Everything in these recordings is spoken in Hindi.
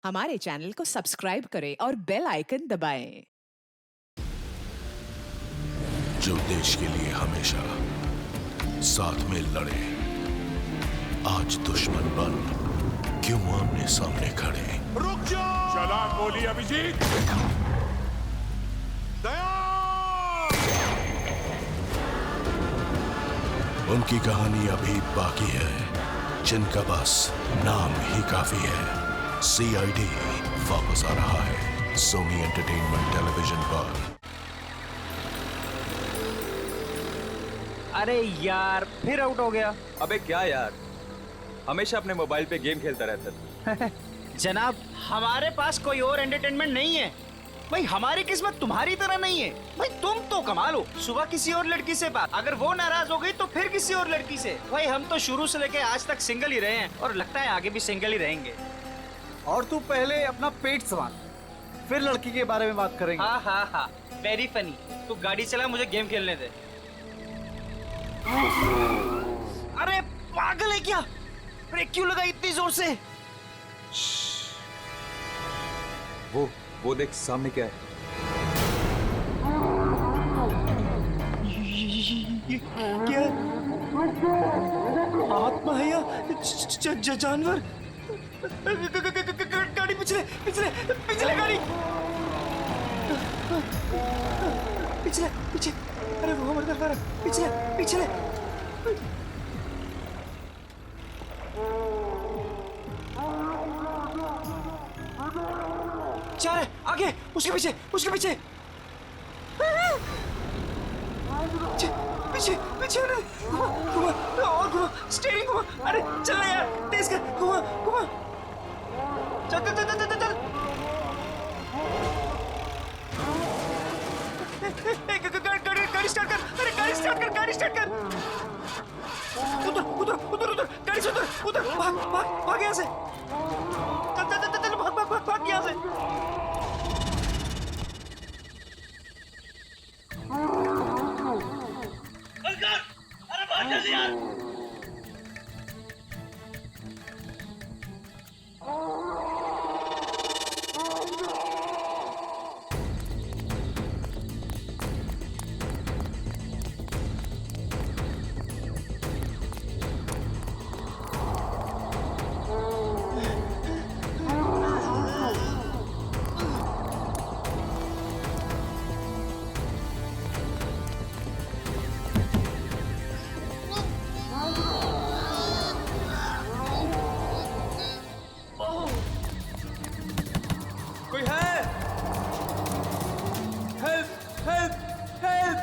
हमारे चैनल को सब्सक्राइब करें और बेल आइकन दबाएं। जो देश के लिए हमेशा साथ में लड़े, आज दुश्मन बन क्यों आमने सामने खड़े। रुक जाओ! चला गोली अभिजीत। दया! उनकी कहानी अभी बाकी है, जिनका बस नाम ही काफी है। सीआईडी वापस आ रहा है सोनी एंटरटेनमेंट टेलीविजन पर। अरे यार फिर आउट हो गया। अबे क्या यार, हमेशा अपने मोबाइल पे गेम खेलता रहता था। जनाब हमारे पास कोई और एंटरटेनमेंट नहीं है भाई। हमारी किस्मत तुम्हारी तरह नहीं है भाई। तुम तो कमाल हो, सुबह किसी और लड़की से बात, अगर वो नाराज हो गई तो फिर किसी और लड़की से। भाई हम तो शुरू से लेके आज तक सिंगल ही रहे हैं और लगता है आगे भी सिंगल ही रहेंगे। और तू पहले अपना पेट संभाल, फिर लड़की के बारे में बात करेंगे। हाँ हाँ हाँ, वेरी फनी। तू गाड़ी चला, मुझे गेम खेलने दे। अरे पागल है क्या? ब्रेक क्यों लगा इतनी जोर से? वो देख सामने क्या है। ये क्या? आत्मा है या जानवर? गाड़ी पिछले पिछले पिछले गाड़ी पिछले पीछे। अरे वो हमारे तरफ आ रहा है। पिछले पिछले जा रहे आगे, उसके पीछे उसके पीछे पीछे पीछे। घुमा और घुमा, स्टीयरिंग घुमा। अरे चल ना यार, तेज कर, घुमा घुमा। चल चल चल चल चल। गाड़ी स्टार्ट कर। अरे गाड़ी स्टार्ट कर, गाड़ी स्टार्ट कर। उधर उधर उधर उधर, गाड़ी से उधर उधर। भाग भाग भाग यहाँ से। चल चल चल चल, भाग भाग भाग भाग यहाँ से। अरे भाग जल्दी यार। कोई है? Help help help!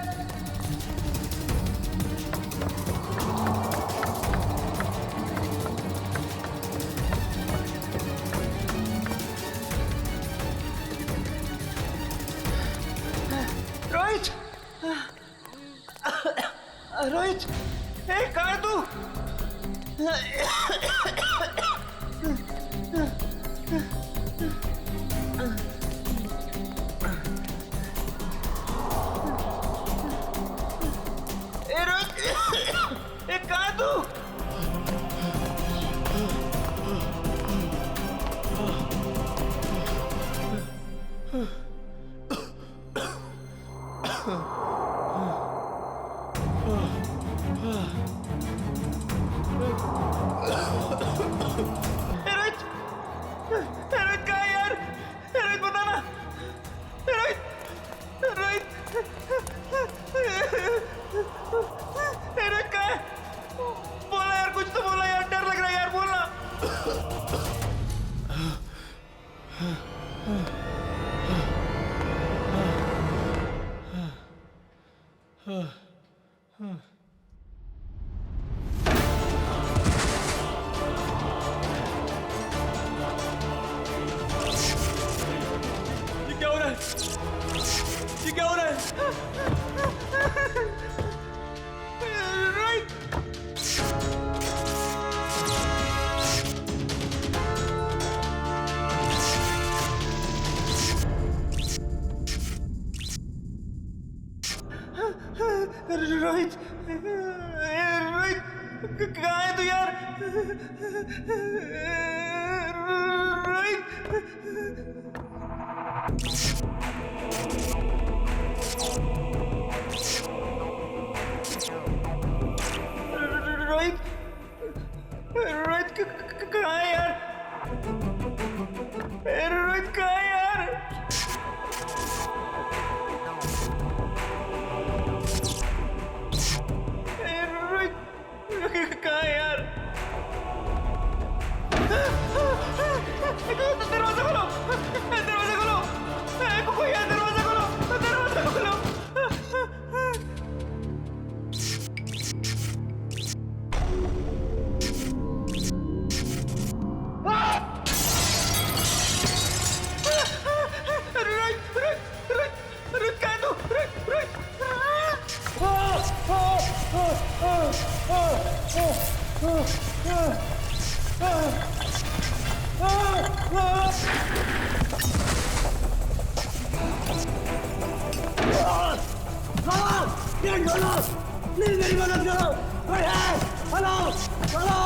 Rohit, Rohit, ए कहाँ है तू? ए रोहित, ए कहाँ है तू? रोहित, रोहित कहाँ है यार? रोहित बताना। रोहित, रोहित, रोहित कहाँ है? बोला यार, कुछ तो बोला यार, डर लग रहा है यार, बोलना। ये क्या हो रहा है? ये क्या हो रहा है? रोहित, रोहित, रोहित कहाँ है तू यार? रोहित, रोहित रोहित कहाँ है यार? रोहित कहाँ है यार? रोहित कहाँ है यार? दरवाजा खोलो, दरवाजा खोलो, कोई है? दरवाजा खोलो, दरवाजा खोलो। प्लीज मेरी मदद करो, कोई है? हेलो हेलो,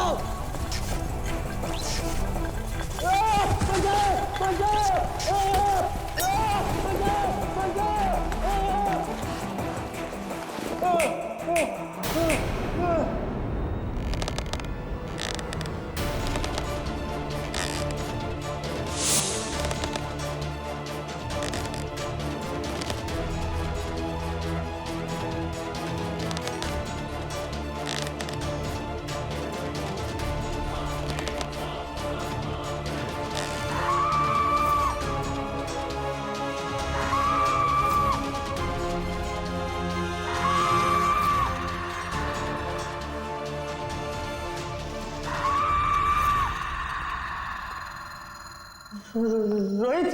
रोहित,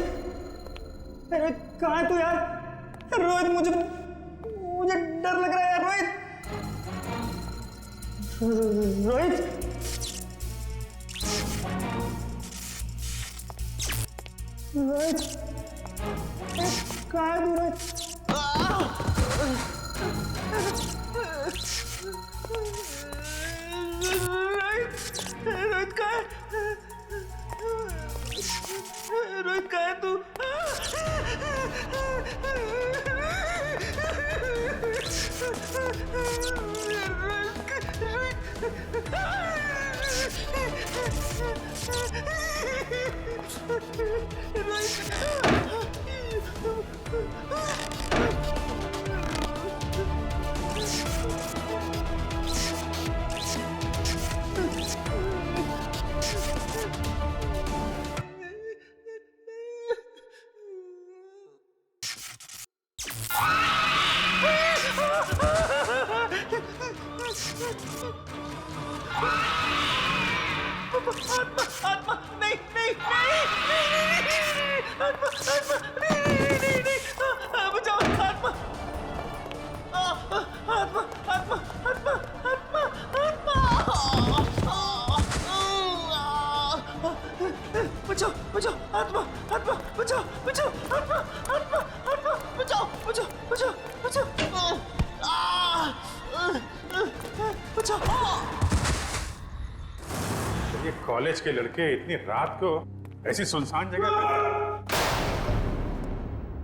रोहित कहाँ है तू यार? रोहित मुझे डर लग रहा है यार। रोहित रोहित रोहित कहाँ है तू? रोहित रोहित कहाँ है? रोहित कहाँ है तू? आत्मा नहीं नहीं आत्मा नहीं बचाओ आत्मा आत्मा आत्मा आत्मा आत्मा बचाओ बचाओ आत्मा आत्मा बचाओ बचाओ आत्मा आत्मा आत्मा बचाओ बचाओ बचाओ बचाओ बचाओ। ये कॉलेज के लड़के इतनी रात को ऐसी सुनसान जगह पर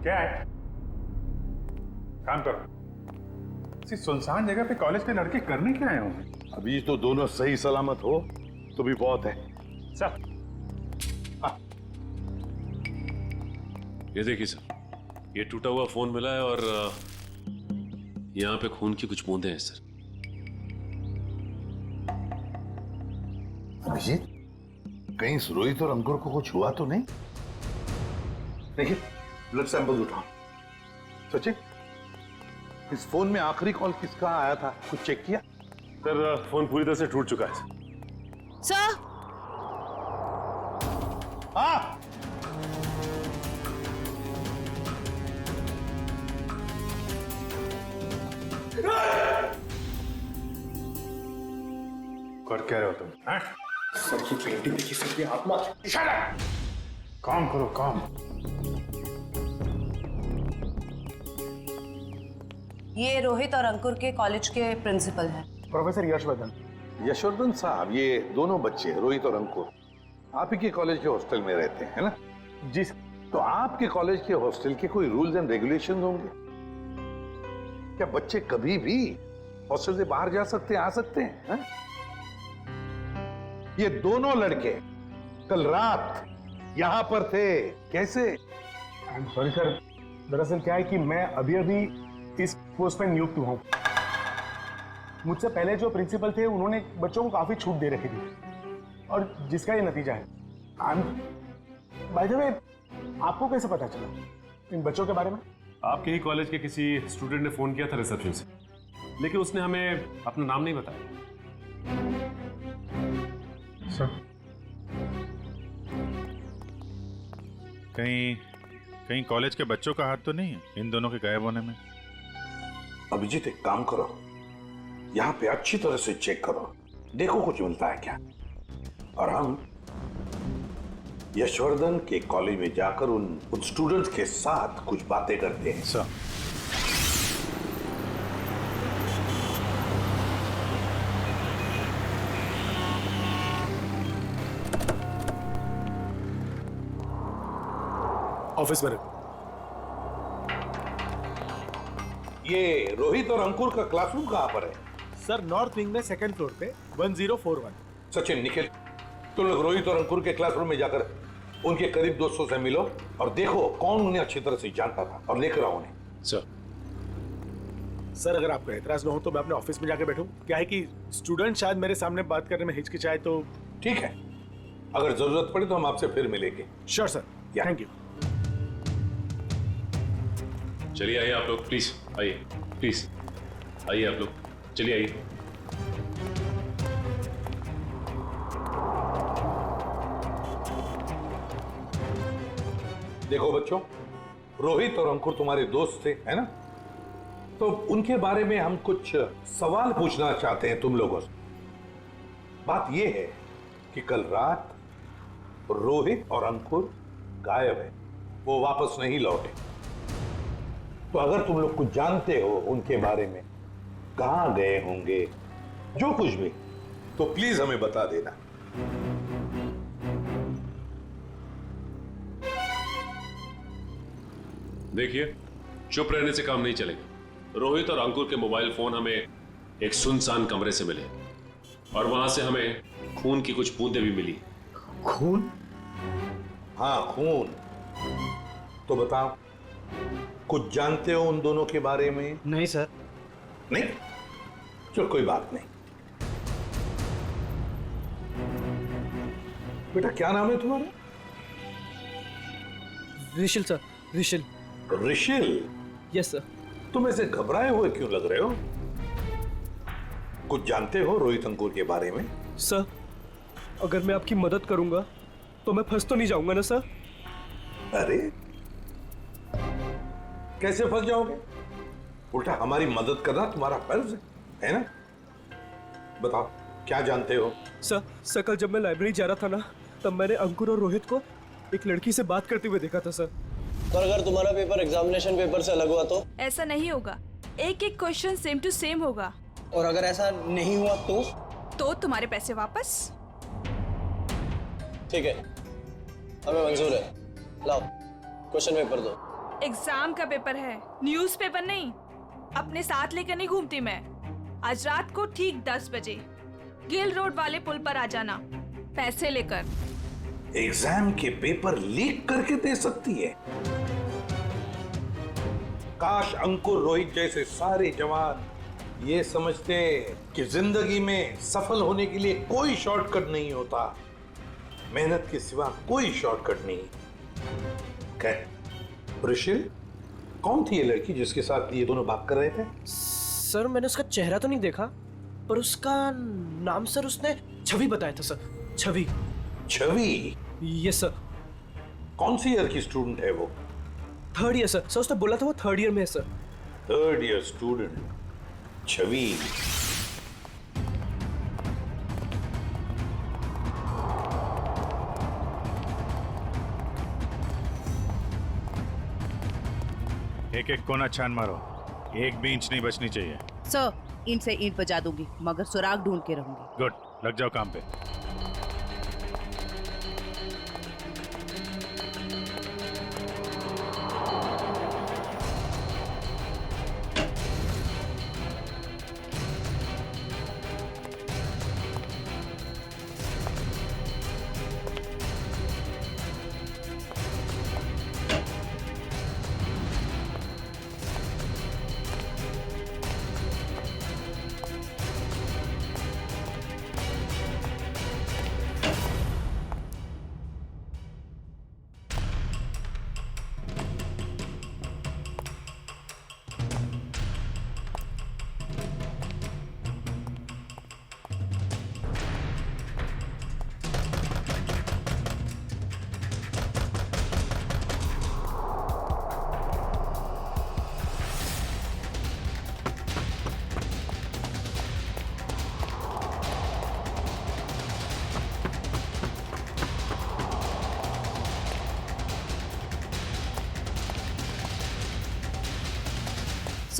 क्या है? काम करो, ऐसी सुनसान जगह पे कॉलेज के लड़के करने क्या आए होंगे? अभी तो दोनों सही सलामत हो तो भी बहुत है। सर ये देखिए सर, ये टूटा हुआ फोन मिला है और यहाँ पे खून की कुछ बूंदें हैं सर। अभिजीत, कहीं रोहित और अंकुर को कुछ हुआ तो नहीं? देखिए, ब्लड सैंपल उठाओ। सचिन, इस फोन में आखिरी कॉल किसका आया था, कुछ चेक किया? सर फोन पूरी तरह से टूट चुका है सर। हाँ, कर क्या रहे हो तुम? सर की पेंटिंग देखी, सर की आत्मा। काम करो काम। ये रोहित और अंकुर के कॉलेज के प्रिंसिपल हैं। प्रोफेसर यशवर्धन। यशवर्धन साहब, ये दोनों बच्चे रोहित और अंकुर आप ही के कॉलेज के हॉस्टल में रहते हैं, है ना? जी सर। तो आपके कॉलेज के हॉस्टल के कोई रूल्स एंड रेगुलेशंस होंगे क्या? बच्चे कभी भी हॉस्टल से बाहर जा सकते हैं, आ सकते हैं, हैं? ये दोनों लड़के कल रात यहां पर थे, कैसे? सॉरी सर, दरअसल क्या है कि मैं अभी अभी इस पोस्ट पर नियुक्त हुआ हूँ। मुझसे पहले जो प्रिंसिपल थे उन्होंने बच्चों को काफी छूट दे रखी थी और जिसका ये नतीजा है। बाय द वे, आपको कैसे पता चला इन बच्चों के बारे में? आपके ही कॉलेज के किसी स्टूडेंट ने फोन किया था रिसेप्शन से, लेकिन उसने हमें अपना नाम नहीं बताया। सर, कहीं कॉलेज के बच्चों का हाथ तो नहीं है इन दोनों के गायब होने में? अभिजीत एक काम करो, यहां पे अच्छी तरह से चेक करो, देखो कुछ मिलता है क्या। और हम यशवर्धन के कॉलेज में जाकर उन स्टूडेंट्स के साथ कुछ बातें करते हैं। सर, ऑफिस में ये रोहित और अंकुर का क्लासरूम कहां पर है? सर, नॉर्थ विंग में सेकंड फ्लोर पे 1041। सचिन, निखिल, तुम लोग रोहित और अंकुर के क्लासरूम में जाकर उनके करीब दोस्तों से मिलो और देखो कौन उन्हें अच्छी तरह से जानता था और लेकर आओ उन्हें। सर, अगर आपका एतराज न हो तो मैं अपने ऑफिस में जाके बैठूं। क्या है कि स्टूडेंट शायद मेरे सामने बात करने में हिचकिचाए तो। ठीक है, अगर जरूरत पड़े तो हम आपसे फिर मिलेंगे। Sure sir, thank you. चलिए आइए आप लोग, प्लीज आइए, प्लीज आइए आप लोग, चलिए आइए। देखो बच्चों, रोहित और अंकुर तुम्हारे दोस्त थे, है ना? तो उनके बारे में हम कुछ सवाल पूछना चाहते हैं तुम लोगों से। बात यह है कि कल रात रोहित और अंकुर गायब है, वो वापस नहीं लौटे। तो अगर तुम लोग कुछ जानते हो उनके बारे में, कहां गए होंगे, जो कुछ भी, तो प्लीज हमें बता देना। देखिए, चुप रहने से काम नहीं चलेगा। रोहित और अंकुर के मोबाइल फोन हमें एक सुनसान कमरे से मिले और वहां से हमें खून की कुछ बूंदें भी मिली। खून? हाँ, खून। तो बताओ, कुछ जानते हो उन दोनों के बारे में? नहीं सर। नहीं? चलो कोई बात नहीं। बेटा क्या नाम है तुम्हारा? Rishil sir, Rishil. Rishil? Yes sir. तुम ऐसे घबराए हुए क्यों लग रहे हो? कुछ जानते हो रोहित अंकुर के बारे में? सर, अगर मैं आपकी मदद करूंगा तो मैं फंस तो नहीं जाऊंगा ना सर? अरे कैसे फंस जाओगे? उल्टा हमारी मदद करना तुम्हारा फर्ज है ना? बताओ क्या जानते हो? सर, कल जब मैं लाइब्रेरी जा रहा था ना, तब मैंने अंकुर और रोहित को एक लड़की से बात करते हुए देखा था सर। पर अगर तुम्हारा पेपर एग्जामिनेशन पेपर से अलग हुआ तो? ऐसा नहीं होगा, एक एक क्वेश्चन सेम टू सेम होगा। और अगर ऐसा नहीं हुआ तो तुम्हारे पैसे वापस। ठीक है, हमें मंजूर है। लाओ क्वेश्चन पेपर दो। एग्जाम का पेपर है, न्यूज़पेपर नहीं। अपने साथ लेकर नहीं घूमती मैं। आज रात को ठीक 10 बजे गिल रोड वाले पुल पर आ जाना, पैसे लेकर। एग्जाम के पेपर लीक करके दे सकती है? काश अंकुर रोहित जैसे सारे जवान ये समझते कि जिंदगी में सफल होने के लिए कोई शॉर्टकट नहीं होता, मेहनत के सिवा कोई शॉर्टकट नहीं। ऋषिल, कौन थी ये लड़की जिसके साथ ये दोनों बात कर रहे थे? सर, मैंने उसका चेहरा तो नहीं देखा, पर उसका नाम सर उसने छवि बताया था sir. Chhavi. Chhavi? Yes sir. कौन सी ईयर की स्टूडेंट है वो? 3rd year sir. उसने बोला था वो 3rd ईयर में है सर। 3rd ईयर स्टूडेंट छवि। एक एक कोना छान मारो, एक भी इंच नहीं बचनी चाहिए। सर, ईंट से ईंट बजा दूंगी, मगर सुराग ढूंढ के रहूंगी। गुड, लग जाओ काम पे।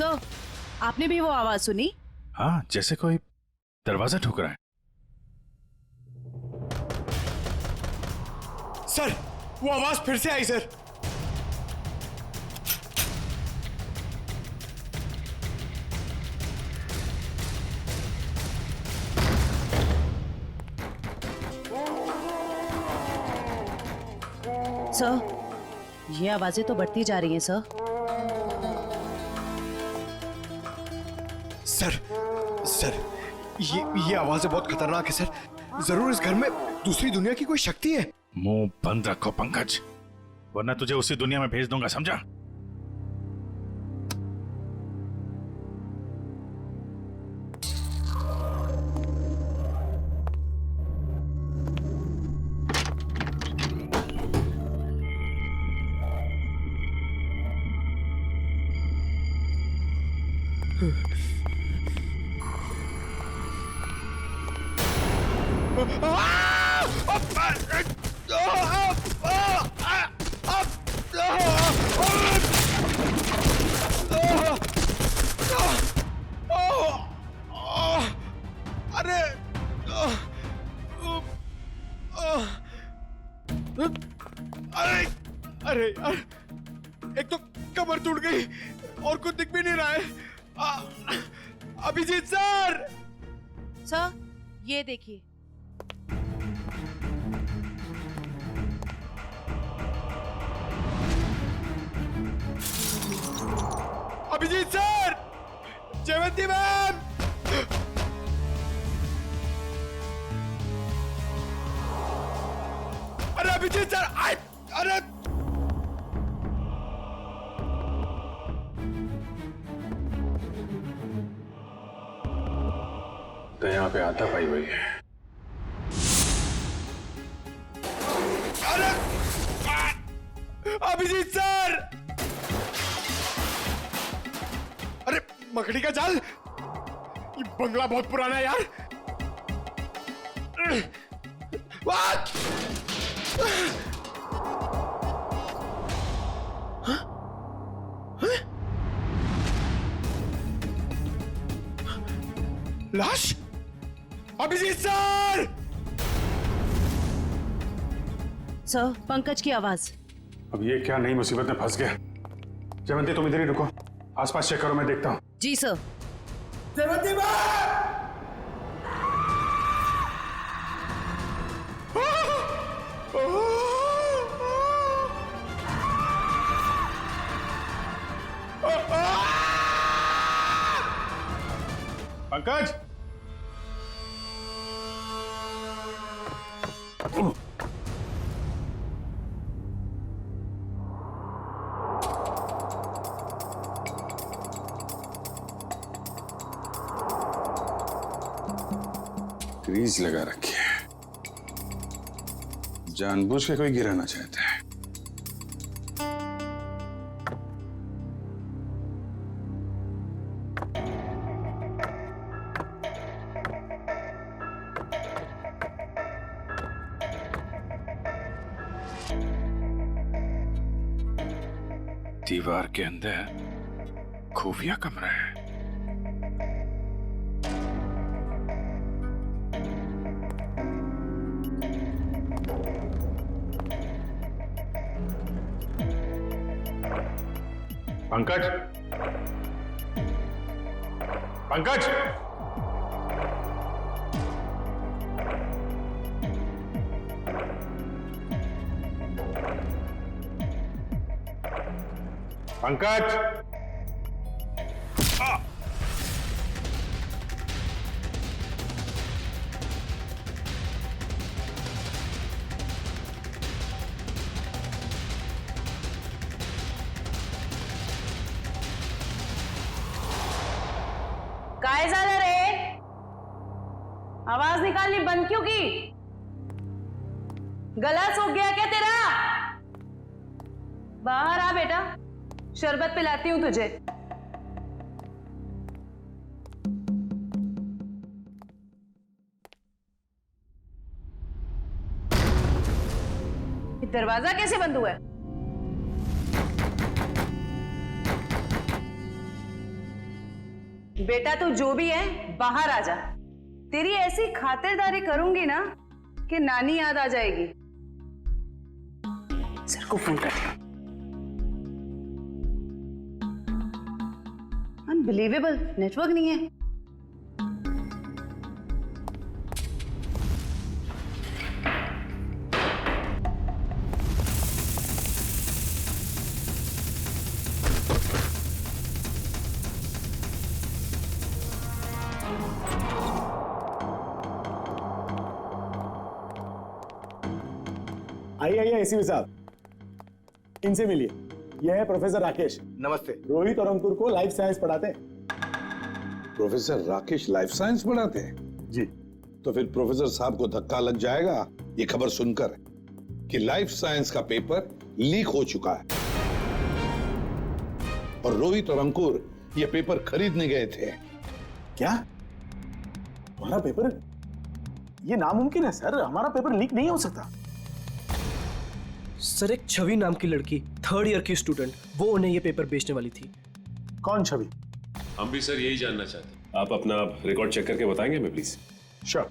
सर, आपने भी वो आवाज सुनी? हाँ, जैसे कोई दरवाजा ठुक रहा है। सर, वो आवाज फिर से आई सर। सर, ये आवाजें तो बढ़ती जा रही हैं सर। सर, ये आवाजें बहुत खतरनाक है सर। जरूर इस घर में दूसरी दुनिया की कोई शक्ति है। मुंह बंद रखो पंकज, वरना तुझे उसी दुनिया में भेज दूंगा, समझा? अरे यार, एक तो कमर टूट गई और कुछ दिख भी नहीं रहा है। अभिजीत सर! सर, ये देखिए। अभिजीत सर! जयवंती मैम! अरे अभिजीत सर! अरे तो यहाँ पे आता पाई हुई है। अरे अभिजीत सर! अरे मकड़ी का जाल! ये बंगला बहुत पुराना है यार। What? लाश? अभिजीत सर! सर, पंकज की आवाज। अब ये क्या नई मुसीबत में फंस गया। जयवंती तुम इधर ही रुको, आसपास चेक करो, मैं देखता हूँ। जी sir. Jayvanti ma'am! Pankaj! Grease लगा रखी है, जानबूझ के कोई गिराना चाहता है। दीवार के अंदर खुफिया कमरा है। पंकज! पंकज! पंकज! काय झालं रे? आवाज निकालनी बंद क्यों की? गला सूख गया क्या तेरा? बाहर आ बेटा, शरबत पिलाती हूं तुझे। दरवाजा कैसे बंद हुआ है? बेटा तू जो भी है बाहर आ जा। तेरी ऐसी खातिरदारी करूंगी ना कि नानी याद आ जाएगी। सर को फोन कर दिया। अनबिलीवेबल, नेटवर्क नहीं है। आइए आइए एसीपी साहब, इनसे मिलिए। यह है प्रोफेसर राकेश। नमस्ते। रोहित और अंकुर को लाइफ साइंस पढ़ाते हैं। प्रोफेसर राकेश लाइफ साइंस पढ़ाते हैं? जी। तो फिर प्रोफेसर साहब को धक्का लग जाएगा ये खबर सुनकर कि लाइफ साइंस का पेपर लीक हो चुका है और रोहित और अंकुर ये पेपर खरीदने गए थे। क्या? हमारा पेपर? ये नामुमकिन है सर, हमारा पेपर लीक नहीं हो सकता। सर एक छवि नाम की लड़की, 3rd ईयर की स्टूडेंट, वो उन्हें ये पेपर बेचने वाली थी। कौन छवि? हम भी सर यही जानना चाहते हैं। आप अपना रिकॉर्ड चेक करके बताएंगे हमें प्लीज? श्योर।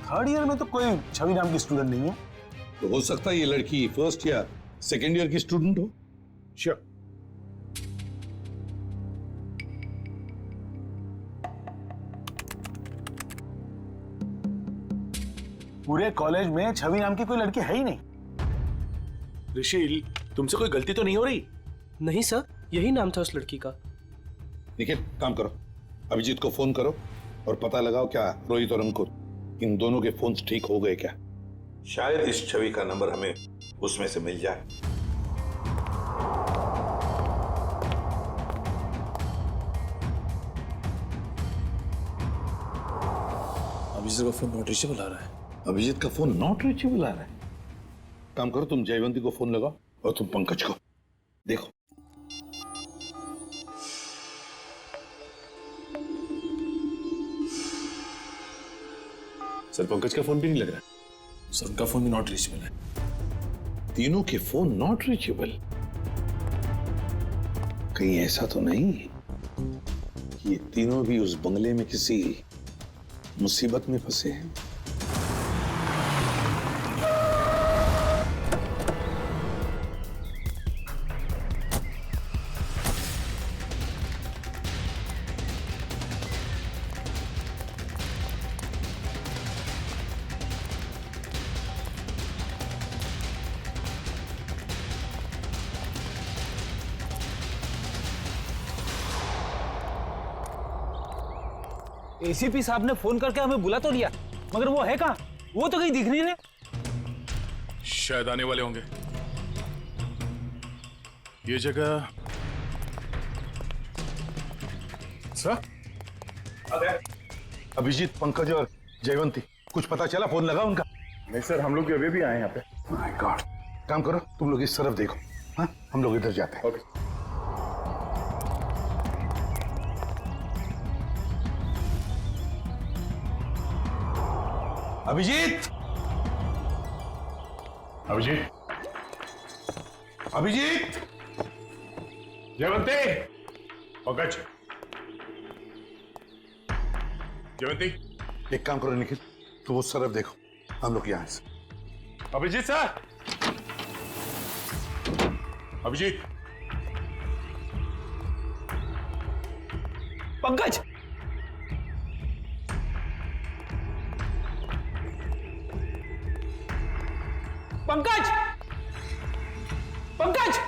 थर्ड ईयर में तो कोई छवि नाम की स्टूडेंट नहीं है। तो हो सकता है ये लड़की 1st या 2nd ईयर की स्टूडेंट हो। श्योर। पूरे कॉलेज में छवि नाम की कोई लड़की है ही नहीं। ऋषि, तुमसे कोई गलती तो नहीं हो रही? नहीं सर, यही नाम था उस लड़की का। निखिल, काम करो, अभिजीत को फोन करो और पता लगाओ क्या रोहित और अंकुर इन दोनों के फोन्स ठीक हो गए क्या। शायद इस छवि का नंबर हमें उसमें से मिल जाए। अभिजीत का फोन नॉट रीचेबल आ रहा है। अभिजीत का फोन नॉट रीचेबल आ रहा है। काम करो, तुम जयवंती को फोन लगाओ और तुम पंकज को। देखो सर, पंकज का फोन भी नहीं लग रहा। सर उनका फोन भी नॉट रीचेबल है। तीनों के फोन नॉट रीचेबल। कहीं ऐसा तो नहीं कि ये तीनों भी उस बंगले में किसी मुसीबत में फंसे हैं? एसीपी साहब ने फोन करके हमें बुला तो लिया, मगर वो है कहाँ? वो तो कहीं दिख नहीं रहे। शायद आने वाले होंगे। ये जगह सर? अभिजीत, पंकज और जयवंती, कुछ पता चला? फोन लगा उनका? नहीं सर, हम लोग अभी भी आए यहाँ पे। My God. काम करो, तुम लोग इस तरफ देखो। हाँ, हम लोग इधर जाते हैं। ओके। अभिजीत, अभिजीत, अभिजीत, जयवंती, पंकज, जयवंती। एक काम करो निखिल, तुम उस तरफ देखो, हम लोग यहाँ से। Abhijeet sir, Abhijeet, Pankaj, Pankaj, Pankaj,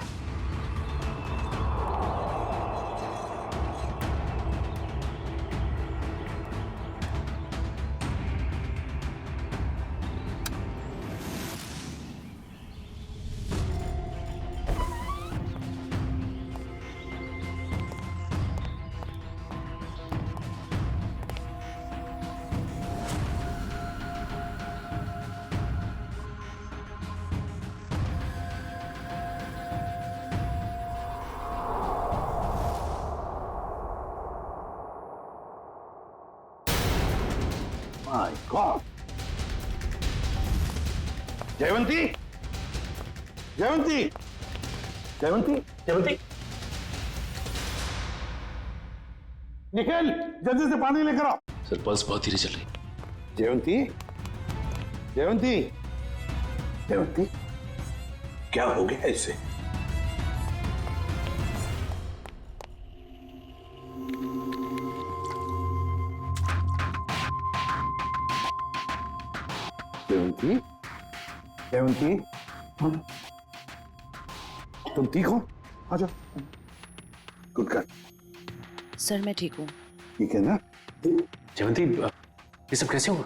my God. Jayvanti, Jayvanti, Jayvanti, Jayvanti, Nikhil जल्दी से पानी लेकर आओ। सर पल्स बहुत धीरे चल रही। जयवंती, जयवंती, जयवंती, क्या हो गया इसे? जयवंती, जयवंती, तुम ठीक हो? आ जाओ। Good girl. सर मैं ठीक हूँ। ठीक है ना? जयवंती ये सब कैसे हुआ?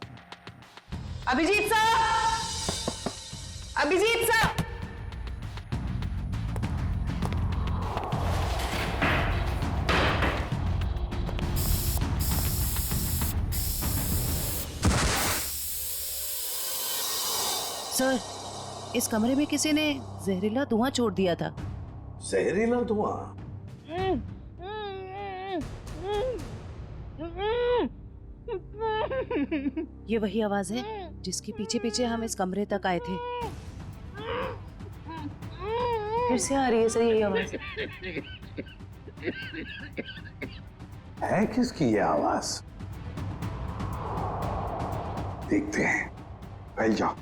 अभिजीत साहब, अभिजीत साहब, सर इस कमरे में किसी ने जहरीला धुआं छोड़ दिया था। जहरीला धुआं? ये वही आवाज है जिसके पीछे पीछे हम इस कमरे तक आए थे। फिर से आ रही है सर यही आवाज। है किसकी ये आवाज? देखते हैं। फैल जाओ।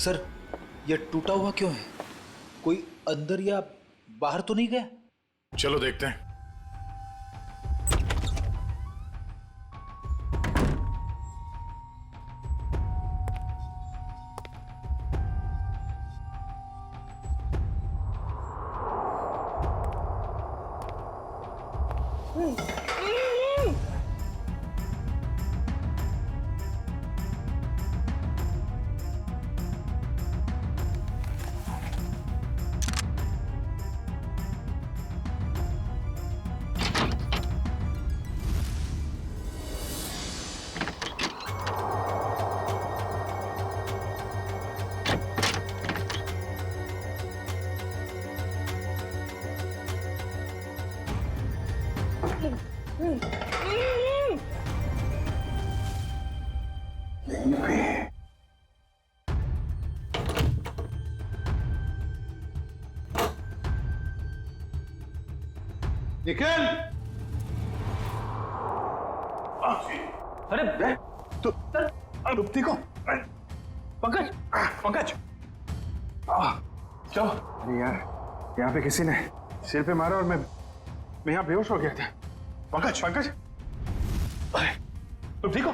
सर ये टूटा हुआ क्यों है? कोई अंदर या बाहर तो नहीं गया? चलो देखते हैं। निखिल! अरे तुम ठीक हो? पंकज, पंकज, चलो। अरे यार यहाँ पे किसी ने सिर पे मारा और मैं यहाँ बेहोश हो गया था। पंकज, पंकज, तुम ठीक हो?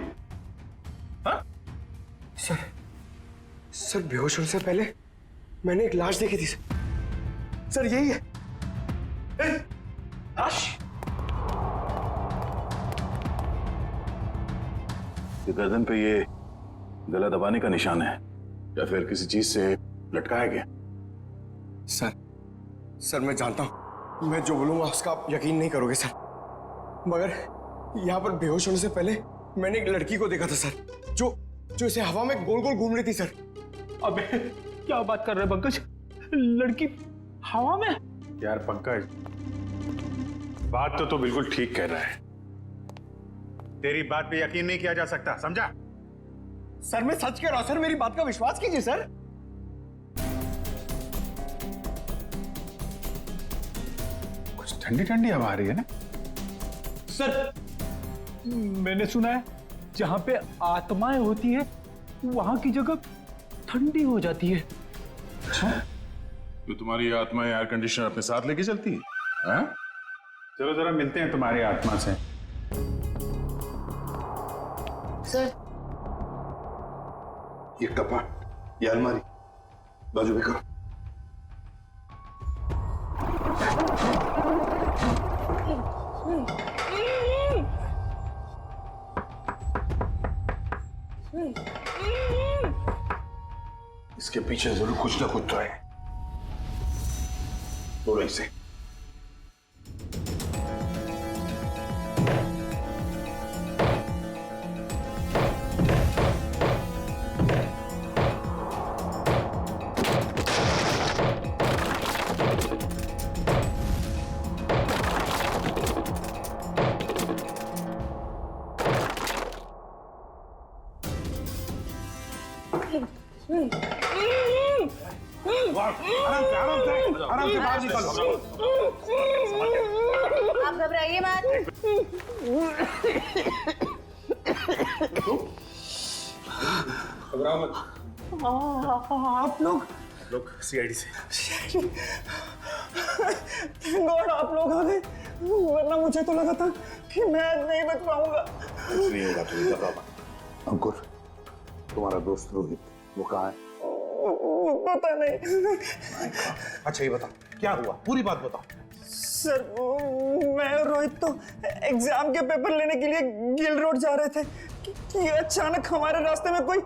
हाँ? सर बेहोश होने से पहले मैंने एक लाश देखी थी सर, यही है। लाश? ये गर्दन पे ये गला दबाने का निशान है या फिर किसी चीज से लटकाया गया? सर मैं जानता हूं मैं जो बोलूंगा उसका आप यकीन नहीं करोगे सर, मगर यहाँ पर बेहोश होने से पहले मैंने एक लड़की को देखा था सर, जो इसे हवा में गोल गोल घूम रही थी सर। अबे क्या बात कर रहे हैं पंकज? लड़की हवा में? यार पंकज, बात तो बिल्कुल ठीक कह रहा है। तेरी बात पे यकीन नहीं किया जा सकता, समझा? सर मैं सच कह रहा हूं सर, मेरी बात का विश्वास कीजिए सर। कुछ ठंडी ठंडी हवा आ रही है ना? सर मैंने सुना है जहां पे आत्माएं होती है वहां की जगह ठंडी हो जाती है। अच्छा, तो तुम्हारी आत्मा एयर कंडीशनर अपने साथ लेके चलती है? हाँ? चलो जरा मिलते हैं तुम्हारी आत्मा से। सर ये कपाट, ये अलमारी बाजू में करो। इसके पीछे जरूर कुछ ना कुछ तो है। बोलो इसे। आराम से बाहर निकलो। आप घबराइए मत। घबराओ मत। आप लोग सीआईडी से। गॉड आप लोग आ गए, वरना मुझे तो लगा था कि मैं आज नहीं बच पाऊंगा। कुछ नहीं होगा, तुम्हें घबराओ मत। अंकुर, तुम्हारा दोस्त रोहित वो कहाँ है? पता नहीं। अच्छा ये बताओ क्या हुआ, पूरी बात बताओ। सर मैं और रोहित तो एग्जाम के पेपर लेने के लिए गिल रोड जा रहे थे कि अचानक हमारे रास्ते में कोई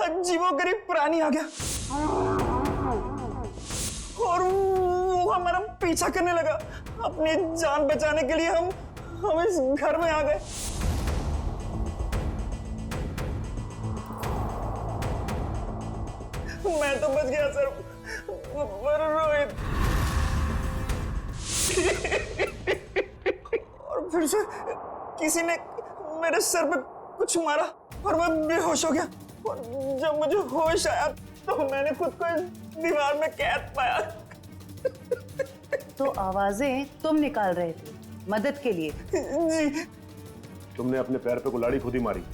अजीबोगरीब प्राणी आ गया और वो हमारा पीछा करने लगा। अपनी जान बचाने के लिए हम इस घर में आ गए। मैं तो बच गया सर, पर रोहित और फिर से किसी ने मेरे सर पे कुछ मारा और मैं बेहोश हो गया। और जब मुझे होश आया तो मैंने खुद को इस दीवार में कैद पाया। तो आवाजें तुम निकाल रहे थे मदद के लिए? जी। तुमने अपने पैर पे कुल्हाड़ी खुद ही मारी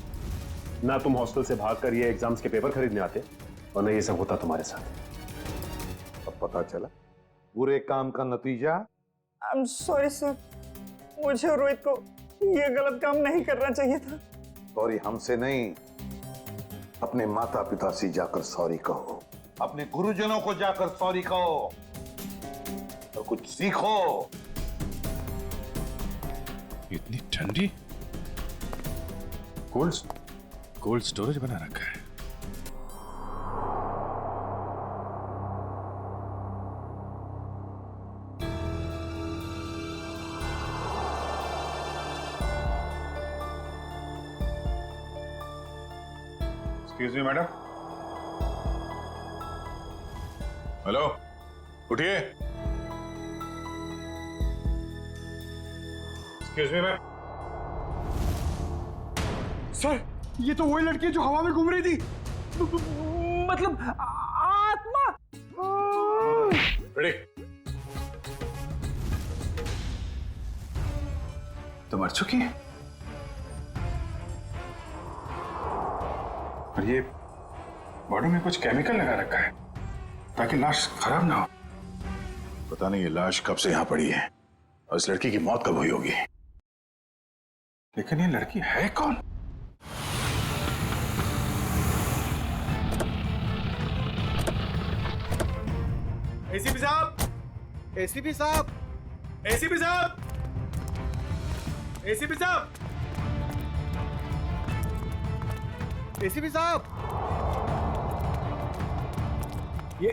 ना। तुम हॉस्टल से भागकर ये एग्जाम्स के पेपर खरीदने आते और नहीं ये सब होता तुम्हारे साथ। अब पता चला बुरे काम का नतीजा। आई एम सॉरी सर, मुझे और रोहित को ये गलत काम नहीं करना चाहिए था। सॉरी हमसे नहीं, अपने माता पिता से जाकर सॉरी कहो, अपने गुरुजनों को जाकर सॉरी कहो और कुछ सीखो। इतनी ठंडी कोल्ड स्टोरेज बना रखा है। Excuse me madam. हेलो, उठिए। Excuse me ma'am. सर ये तो वही लड़की है जो हवा में घूम रही थी, मतलब आत्मा। रेडी? तो मर चुकी है और ये बॉडी में कुछ केमिकल लगा रखा है ताकि लाश खराब ना हो। पता नहीं ये लाश कब से यहां पड़ी है और इस लड़की की मौत कब हुई होगी। लेकिन ये लड़की है कौन? एसीपी साहब, एसीपी साहब, एसीपी साहब, एसीपी साहब, एसीपी साहब। ये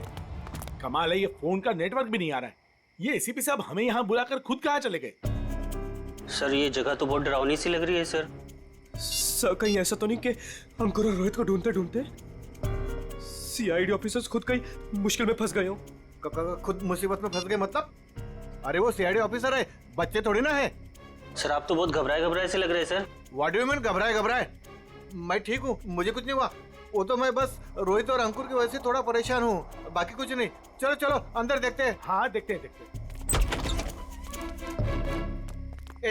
कमाल है, ये फोन का नेटवर्क भी नहीं आ रहा है। ये एसीपी साहब हमें यहाँ बुलाकर खुद कहाँ चले गए? सर ये जगह तो बहुत डरावनी सी लग रही है सर। सर कहीं ऐसा तो नहीं कि अंकुर और रोहित को ढूंढते ढूंढते सीआईडी ऑफिसर्स खुद कहीं मुश्किल में फंस गए हो? खुद मुसीबत में फंस गए मतलब? अरे वो सीआईडी ऑफिसर है, बच्चे थोड़ी ना है। सर आप तो बहुत घबराए घबराए से लग रहे हैं sir. What do you mean घबराए घबराए? मैं ठीक हूँ, मुझे कुछ नहीं हुआ। वो तो मैं बस रोहित और अंकुर की वजह से थोड़ा परेशान हूँ, बाकी कुछ नहीं। चलो चलो अंदर देखते हैं। हाँ देखते हैं देखते हैं।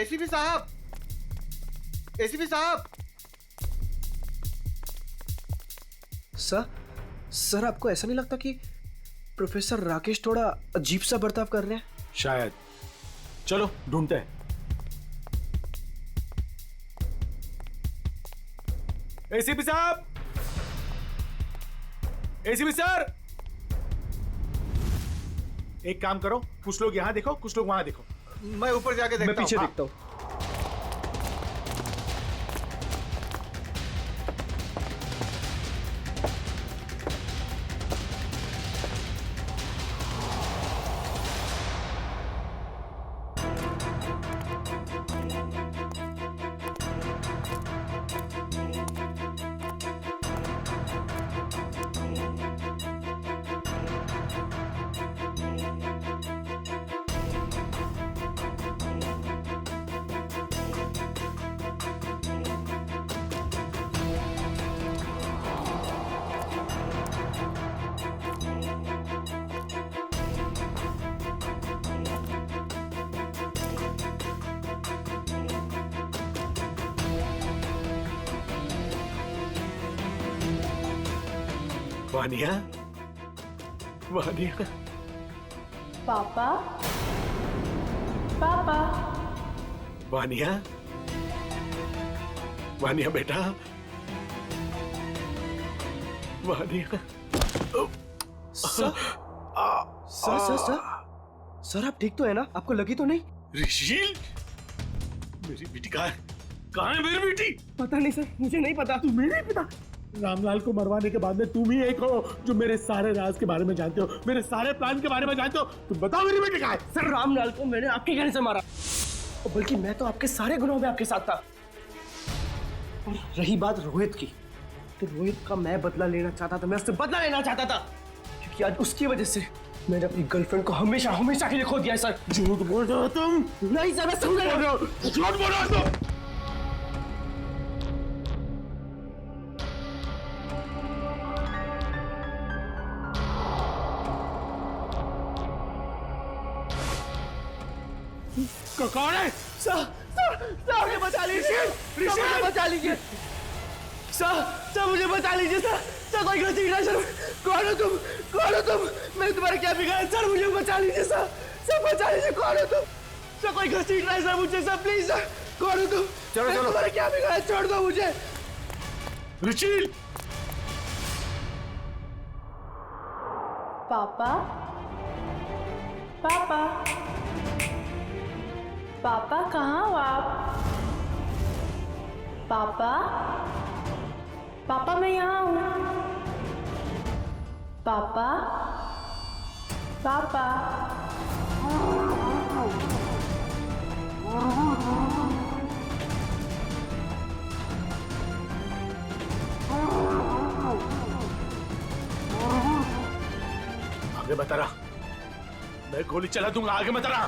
एसीपी साहब, एसीपी साहब। सर आपको ऐसा नहीं लगता कि प्रोफेसर राकेश थोड़ा अजीब सा बर्ताव कर रहे हैं? शायद। चलो ढूंढते हैं। एसीपी साहब, एसीपी सर, एक काम करो, कुछ लोग यहां देखो, कुछ लोग वहां देखो। मैं ऊपर जाके देखता हूं। मैं पीछे देखता हूं। वानिया, वानिया, पापा, पापा, वानिया, वानिया बेटा, Vaniya. Sir sir sir sir sir आप ठीक तो है ना? आपको लगी तो नहीं? ऋषिल, मेरी बेटी कहाँ है? कहाँ है मेरी बेटी? पता नहीं सर, मुझे नहीं पता। तुम्हें नहीं पता? रामलाल को मरवाने के बाद में तुम ही एक हो जो मेरे सारे राज के बारे में जानते हो, मेरे सारे प्लान के बारे में जानते हो। तुम बताओ मेरी बेटी कहाँ है? सर रामलाल को मैंने आपके कहने से मारा, और बल्कि मैं तो आपके सारे गुनाहों में आपके साथ था। और रही बात रोहित की, तो रोहित का मैं बदला लेना चाहता था, मैं उससे बदला लेना चाहता था, क्योंकि आज उसकी वजह से मैंने अपनी गर्लफ्रेंड को हमेशा हमेशा के लिए खो दिया है सर। झूठ बोल रहे हो तुम? नहीं सर, मैं समझ रहा हूँ। झूठ बोल रहे हो तुम? कौन है? सर सर सर मुझे बचा लीजिए, सर मुझे बचा लीजिए, सर सर मुझे बचा लीजिए, सर सर कोई गलती नहीं सर। कौन हो तुम? कौन हो तुम? मैंने तुम्हारा क्या बिगाड़ा? सर मुझे बचा लीजिए, सर सर बचा लीजिए। कौन हो तुम? सर कोई गलती नहीं सर मुझे, सर प्लीज सर। कौन हो तुम? चलो चलो, तुम्हारा क्या बिगाड़ा? छोड़ दो मुझे। ऋषिल, पापा, पापा, पापा कहाँ हो आप? पापा, पापा मैं यहाँ हूँ। पापा, पापा, आगे बता रहा, मैं गोली चला दूंगा। आगे बता रहा।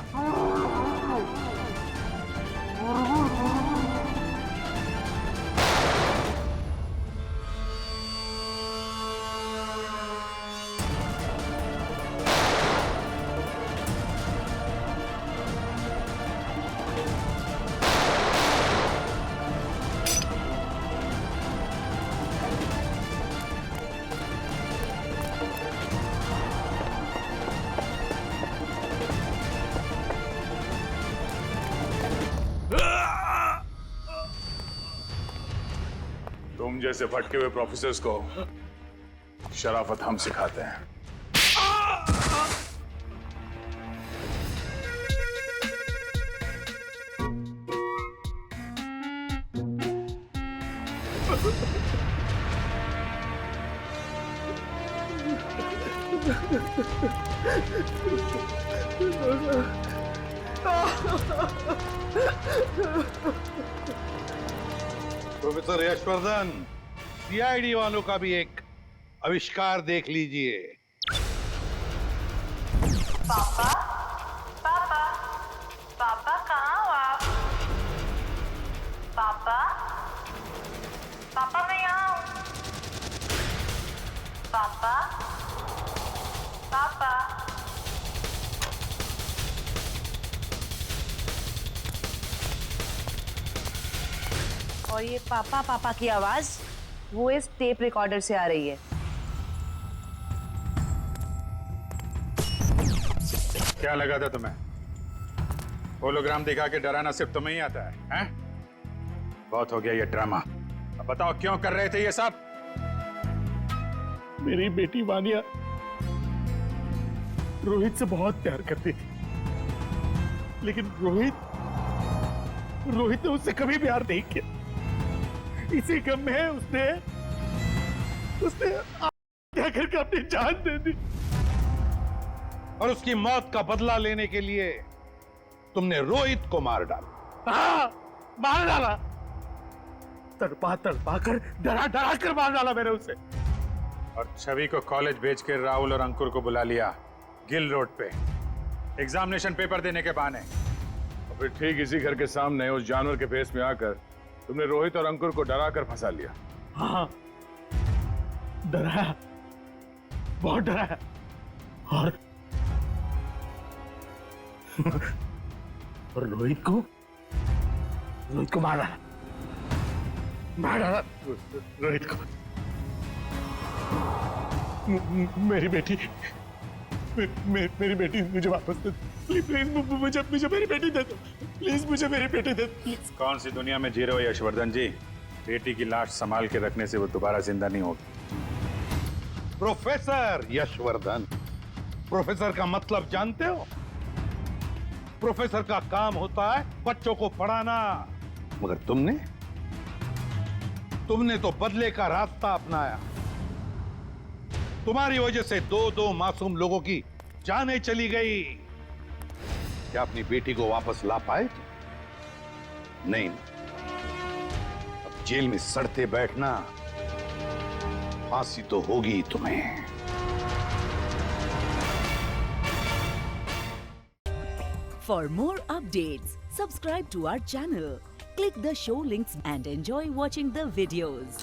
तुम जैसे भटके हुए प्रोफेसर्स को शराफत हम सिखाते हैं। प्रोफेसर यशवर्धन, सीआईडी वालों का भी एक आविष्कार देख लीजिए। पापा, पापा, पापा कहाँ हो आप? पापा, पापा मैं यहाँ हूँ। पापा, पापा, और ये पापा पापा की आवाज वो इस टेप रिकॉर्डर से आ रही है। क्या लगा था तुम्हें? होलोग्राम दिखा के डराना सिर्फ तुम्हें ही आता है, हैं? बहुत हो गया ये ड्रामा। अब बताओ क्यों कर रहे थे ये सब? मेरी बेटी वानिया रोहित से बहुत प्यार करती थी, लेकिन रोहित ने उससे कभी प्यार नहीं किया। इसी गम में उसने क्या करके अपनी जान दे दी। और उसकी मौत का बदला लेने के लिए तुमने रोहित को मार डाला। हाँ, मार डाला। तड़पा कर डरा कर मार डाला मैंने उसे। और छवि को कॉलेज भेज के राहुल और अंकुर को बुला लिया गिल रोड पे एग्जामिनेशन पेपर देने के बहाने। और फिर ठीक इसी घर के सामने उस जानवर के फेस में आकर तुमने रोहित और अंकुर को डरा कर फंसा लिया। हाँ, डराया, बहुत डराया। और रोहित को मार डाला रोहित को। मेरी बेटी मेरी बेटी मुझे वापस दे, प्लीज मुझे मेरी बेटी दे दो, प्लीज मुझे मेरी बेटी दे दो, प्लीज। कौन सी दुनिया में जी रहे हो यशवर्धन जी? बेटी की लाश संभाल के रखने से वो दोबारा जिंदा नहीं होगी। प्रोफेसर यशवर्धन, प्रोफेसर का मतलब जानते हो? प्रोफेसर का काम होता है बच्चों को पढ़ाना, मगर तुमने तो बदले का रास्ता अपनाया। तुम्हारी वजह से दो मासूम लोगों की जानें चली गई। क्या अपनी बेटी को वापस ला पाए? नहीं। अब जेल में सड़ते बैठना, फांसी तो होगी तुम्हें। For more updates, subscribe to our channel, click the show links and enjoy watching the videos.